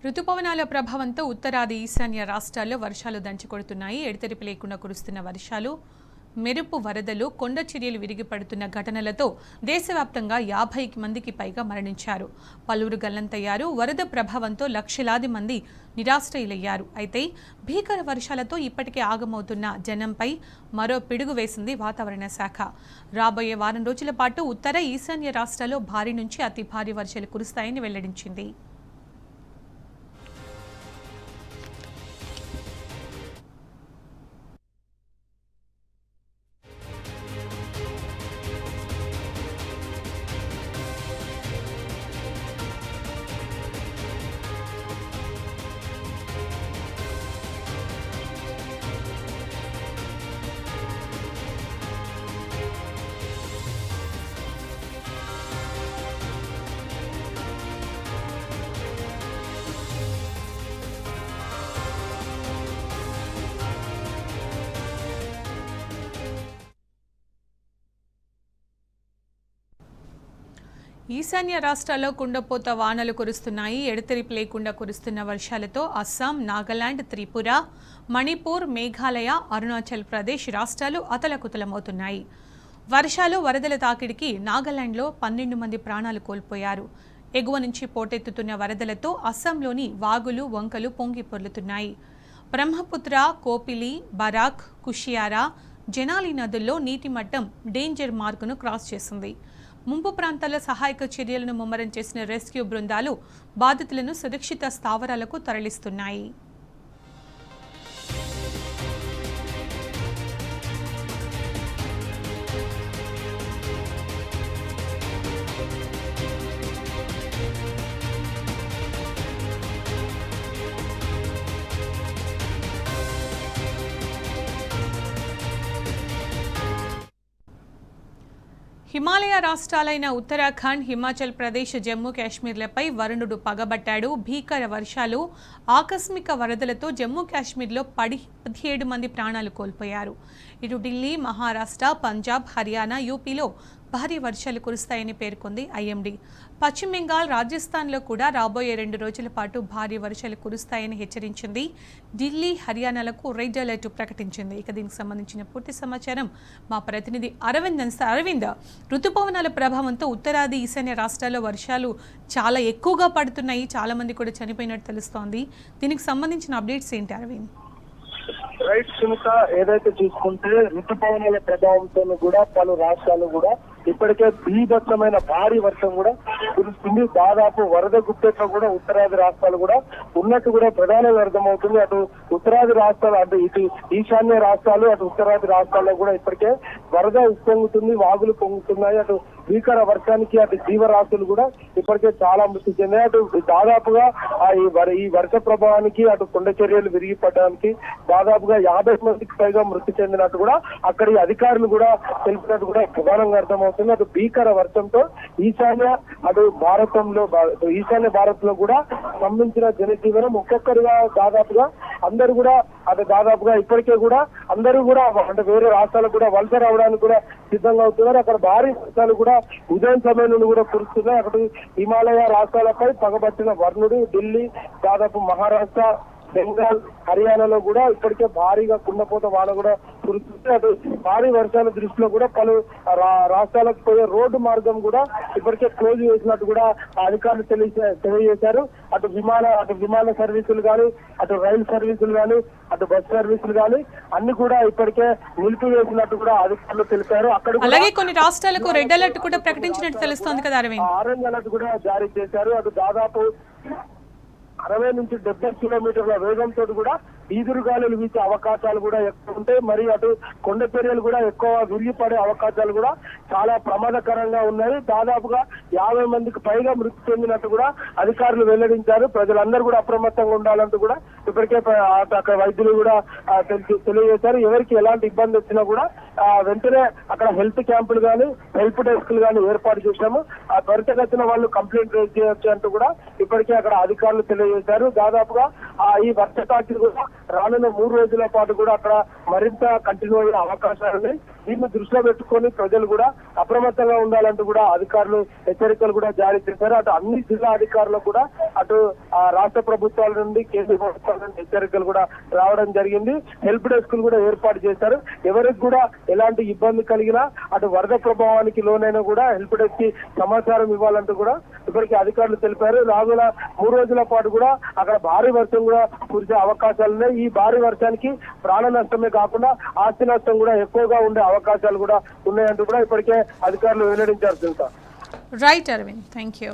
రుతుపవనాల ప్రభావంతో ఉత్తరాది ఈశాన్య రాష్ట్రాల్లో వర్షాలు దంచికొడుతున్నాయి. ఎడతెరిపి లేకుండా కురుస్తున్న వర్షాలు, మెరుపు వరదలు, కొండ చర్యలు విరిగిపడుతున్న ఘటనలతో దేశవ్యాప్తంగా 50 మందికి పైగా మరణించారు. పలువురు గల్లంతయ్యారు. వరద ప్రభావంతో లక్షలాది మంది నిరాశ్రయులయ్యారు. అయితే భీకర వర్షాలతో ఇప్పటికే ఆగమవుతున్న జనంపై మరో పిడుగు వేసింది వాతావరణ శాఖ. రాబోయే వారం రోజుల పాటు ఉత్తర ఈశాన్య రాష్ట్రాల్లో భారీ నుంచి అతి భారీ వర్షాలు కురుస్తాయని వెల్లడించింది. ఈశాన్య రాష్ట్రాల్లో కుండపోత వానలు కురుస్తున్నాయి. ఎడతెరిపి లేకుండా కురుస్తున్న వర్షాలతో అస్సాం, నాగాలాండ్, త్రిపుర, మణిపూర్, మేఘాలయ, అరుణాచల్ ప్రదేశ్ రాష్ట్రాలు అతలకుతలమవుతున్నాయి. వర్షాలు, వరదల తాకిడికి నాగాలాండ్లో 12 మంది ప్రాణాలు కోల్పోయారు. ఎగువ నుంచి పోటెత్తుతున్న వరదలతో అస్సాంలోని వాగులు, వంకలు పొంగి పొర్లుతున్నాయి. బ్రహ్మపుత్ర, కోపిలి, బరాక్, కుషియారా, జనాలి నదుల్లో నీటి మట్టం డేంజర్ మార్కును క్రాస్ చేసింది. ముంపు ప్రాంతాల్లో సహాయక చర్యలను ముమ్మరం చేసిన రెస్క్యూ బృందాలు బాధితులను సురక్షిత స్థావరాలకు తరలిస్తున్నాయి. హిమాలయ రాష్ట్రాలైన ఉత్తరాఖండ్, హిమాచల్ ప్రదేశ్, జమ్మూ కాశ్మీర్లపై వరుణుడు పగబట్టాడు. భీకర వర్షాలు, ఆకస్మిక వరదలతో జమ్మూ కాశ్మీర్లో 17 మంది ప్రాణాలు కోల్పోయారు. ఇటు ఢిల్లీ, మహారాష్ట్ర, పంజాబ్, హర్యానా, యూపీలో భారీ వర్షాలు కురుస్తాయని పేర్కొంది ఐఎండీ. పశ్చిమ బెంగాల్, రాజస్థాన్లో కూడా రాబోయే 2 రోజుల పాటు భారీ వర్షాలు కురుస్తాయని హెచ్చరించింది. ఢిల్లీ, హర్యానాలకు రెడ్ అలర్ట్ ప్రకటించింది. ఇక దీనికి సంబంధించిన పూర్తి సమాచారం మా ప్రతినిధి అరవింద్. రుతుపవనాల ప్రభావంతో ఉత్తరాది ఈశాన్య రాష్ట్రాల్లో వర్షాలు చాలా ఎక్కువగా పడుతున్నాయి. చాలా మంది కూడా చనిపోయినట్టు తెలుస్తోంది. దీనికి సంబంధించిన అప్డేట్స్ ఏంటి అరవింద్? రైట్ సునీత, ఏదైతే చూసుకుంటే ఋతుపవనాల ప్రభావంతో కూడా పలు రాష్ట్రాలు కూడా ఇప్పటికే బీభత్సమైన భారీ వర్షం కూడా కురుస్తుంది. దాదాపు వరద గుప్పెట్లో కూడా ఉత్తరాది రాష్ట్రాలు కూడా ఉన్నట్టు కూడా ప్రధానంగా అర్థమవుతుంది. అటు ఉత్తరాది రాష్ట్రాలు, అటు ఇటు ఈశాన్య రాష్ట్రాలు, అటు ఉత్తరాది రాష్ట్రాల్లో కూడా ఇప్పటికే వరద ఉప్పొంగుతుంది, వాగులు పొంగుతున్నాయి. అటు భీకర వర్షానికి అటు జీవరాశులు కూడా ఇప్పటికే చాలా మృతి చెందాయి. అటు దాదాపుగా ఈ వర్ష ప్రభావానికి అటు కొండ చర్యలు విరిగిపడడానికి దాదాపుగా 50 మందికి పైగా మృతి చెందినట్టు కూడా అక్కడి అధికారులు కూడా తెలిపినట్టు కూడా ప్రధానంగా అర్థమవుతుంది. అటు భీకర వర్షంతో ఈశాన్య భారత్ లో కూడా స్తంభించిన జనజీవనం ఒక్కొక్కరిగా దాదాపుగా అందరూ కూడా ఇప్పటికే కూడా అందరూ కూడా అంటే వేరే రాష్ట్రాలకు కూడా వలస రావడానికి కూడా సిద్ధంగా అవుతున్నారు. అక్కడ భారీ వర్షాలు కూడా ఉదయం సమయం నుండి కూడా కురుస్తున్నాయి. అక్కడ హిమాలయ రాష్ట్రాలపై పగబట్టిన వరుణుడు ఢిల్లీ, దాదాపు మహారాష్ట్ర, బెంగాల్, హర్యానాలో కూడా ఇప్పటికే భారీగా కుండపోత వాన కూడా కురుస్తుంది. అటు భారీ వర్షాల దృష్టిలో కూడా పలు రాష్ట్రాలకు పోయే రోడ్డు మార్గం కూడా ఇప్పటికే క్లోజ్ చేసినట్టు కూడా అధికారులు తెలియజేశారు. అటు విమాన సర్వీసులు కానీ, అటు రైలు సర్వీసులు కానీ, అటు బస్ సర్వీసులు కానీ అన్ని కూడా ఇప్పటికే నిలిపివేసినట్టు కూడా అధికారులు తెలిపారు. అక్కడ అలాగే కొన్ని రాష్ట్రాలకు రెడ్ అలర్ట్ కూడా ప్రకటించినట్టు తెలుస్తోంది కదా అరవింద్? ఆరెంజ్ అలర్ట్ కూడా జారీ చేశారు. అటు దాదాపు 60 నుంచి 70 కిలోమీటర్ల వేగంతో కూడా ఈదురుగాలులు వీచే అవకాశాలు కూడా ఎక్కువ ఉంటాయి. మరి అటు కొండ చర్యలు కూడా ఎక్కువ విరిగిపడే అవకాశాలు కూడా చాలా ప్రమాదకరంగా ఉన్నాయి. దాదాపుగా 50 మందికి పైగా మృతి చెందినట్టు కూడా అధికారులు వెల్లడించారు. ప్రజలందరూ కూడా అప్రమత్తంగా ఉండాలంటూ కూడా ఇప్పటికే అక్కడ వైద్యులు కూడా తెలియజేశారు. ఎవరికి ఎలాంటి ఇబ్బంది వచ్చినా కూడా వెంటనే అక్కడ హెల్త్ క్యాంపులు కానీ, హెల్ప్ డెస్క్లు కానీ ఏర్పాటు చేశాము. త్వరితగతిన వాళ్ళు కంప్లైంట్ రేజ్ చేయొచ్చు అంటూ కూడా ఇప్పటికే అక్కడ అధికారులు తెలియజేశారు. దాదాపుగా ఈ వర్ష తాకిడి కూడా రానున్న 3 రోజుల పాటు కూడా అక్కడ మరింత కంటిన్యూ అయ్యే అవకాశాలు ఉన్నాయి. దీన్ని దృష్టిలో పెట్టుకొని ప్రజలు కూడా అప్రమత్తంగా ఉండాలంటూ కూడా అధికారులు హెచ్చరికలు కూడా జారీ చేశారు. అటు అన్ని జిల్లా అధికారులకు కూడా అటు రాష్ట్ర ప్రభుత్వాల నుండి కేంద్ర ప్రభుత్వాల నుండి హెచ్చరికలు కూడా రావడం జరిగింది. హెల్ప్ డెస్క్ కూడా ఏర్పాటు చేశారు. ఎవరికి కూడా ఎలాంటి ఇబ్బంది కలిగినా అటు వరద ప్రభావానికి లోనైనా కూడా హెల్ప్ డెస్క్ కి సమాచారం ఇవ్వాలంటూ కూడా ఇప్పటికీ అధికారులు తెలిపారు. రానున్న 3 రోజుల పాటు కూడా అక్కడ భారీ వర్షం కూడా కురిసే అవకాశాలు ఉన్నాయి. ఈ భారీ వర్షానికి ప్రాణ నష్టమే కాకుండా ఆస్తి నష్టం కూడా ఎక్కువగా ఉండే అవకాశాలు కూడా ఉన్నాయంటూ కూడా ఇప్పటికే అధికారులు వెల్లడించారు. Right Arvind, thank you.